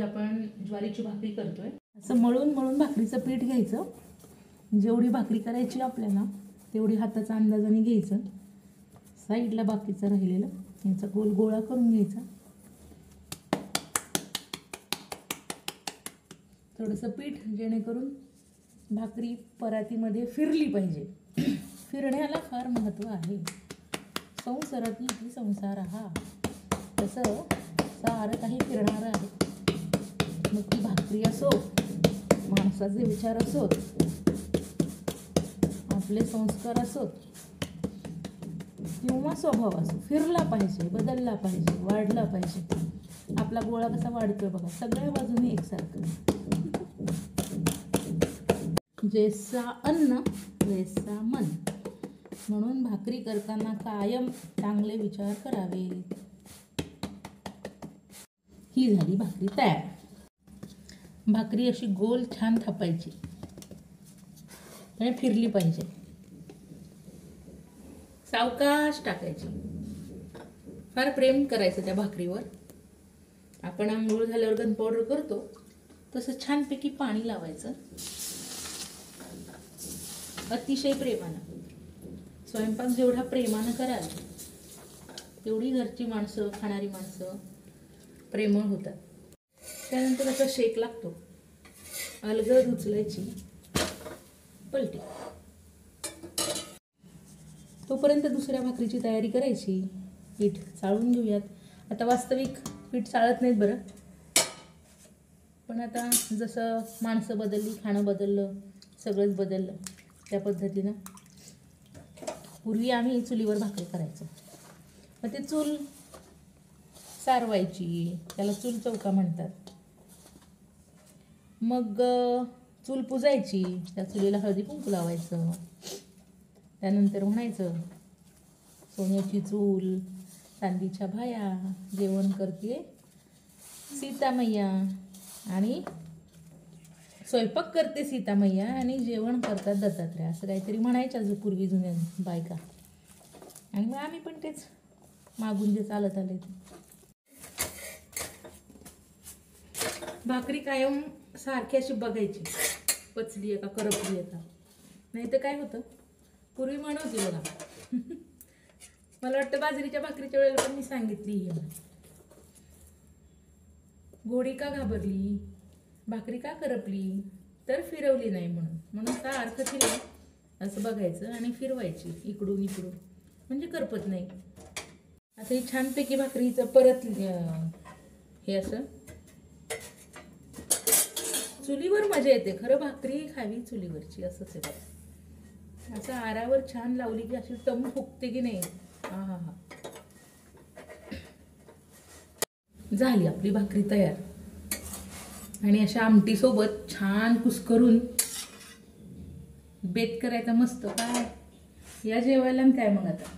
आज आपण ज्वारीची भाकरी करतोय। असं मळून मळून भाकरीचं पीठ घ्यायचं, जेवढी भाकरी करायची आपल्याला तेवढी हाताचा अंदाजाने घ्यायचं, साईडला बाकीचं राहिलेलं याचा गोल गोळा करून घ्यायचा। थोडंसं पीठ जेणेकरून भाकरी परातीमध्ये फिरली पाहिजे। फिरण्याला फार महत्त्व आहे। संसारात इति संसार हा, तसं सारं काही फिरणार आहे। मग ती भाकरी असो, माणसाचे विचार असोत, आपले संस्कार असोत किंवा स्वभाव असो, फिरला पाहिजे, बदलला पाहिजे, वाढला पाहिजे। आपला गोळा कसा वाढतोय बघा, सगळ्या बाजूने एकसारखं। जैसा अन्न वैसा मन, म्हणून भाकरी करताना कायम चांगले विचार करावे। ही झाली भाकरी तयार। भाकरी अशी गोल छान थापायची आणि फिरली पाहिजे, सावकाश टाकायची, फार प्रेम करायचं त्या भाकरीवर। आपण आंघोळ झाल्यावर गन पावडर करतो तसं छानपैकी पाणी लावायचं, अतिशय प्रेमानं। स्वयंपाक जेवढा प्रेमानं कराल तेवढी घरची माणसं, खाणारी माणसं प्रेमळ होतात। त्यानंतर असा शेक लागतो, अलगद उचलायची, पलटी। तोपर्यंत दुसऱ्या भाकरीची तयारी करायची। पीठ चाळून घेऊयात। आता वास्तविक पीठ चाळत नाहीत बरं, पण आता जसं माणसं बदलली, खाणं बदललं, सगळंच बदललं, त्या पद्धतीनं पूर्वी आम्ही चुलीवर भाकरी करायचो। मग ते चूल सारवायची, त्याला चूल चौका म्हणतात। मग चूल पुजायची, त्या चुलीला हळदी कुंकू लावायचं। त्यानंतर म्हणायचं, सोन्याची चूल, चांदीच्या भाया, जेवण करते सीता मैया, आणि स्वयंपाक करते सीता मैया आणि जेवण करतात दत्तात्रय, असं काहीतरी म्हणायच्या जो पूर्वी जुन्या बायका। आणि मग आम्ही पण तेच मागून जे चालत आले ते। भाकरी कायम सारखी अशी बघायची, पचली आहे का, करपली आहे का। नाही तर काय होतं, पूर्वी म्हण होती बघा, मला वाटतं बाजरीच्या भाकरीच्या वेळेला पण मी सांगितली ही म्हण, घोडी का घाबरली, भाकरी का करपली, तर फिरवली नाही म्हणून। म्हणून का अर्थ फिरला असं बघायचं आणि फिरवायची इकडून इकडून, म्हणजे करपत नाही। आता ही छानपैकी भाकरीचं परत हे असं चुलीवर मजा येते खरं, भाकरी खावी चुलीवरची, असंच आहे बघा। असं आरावर छान लावली की अशी टम फुगते की नाही, हा हा हा। झाली आपली भाकरी तयार, आणि अशा आमटी सोबत छान कुस्करून बेत करायचा मस्त। काय या जेवायला काय मग आता।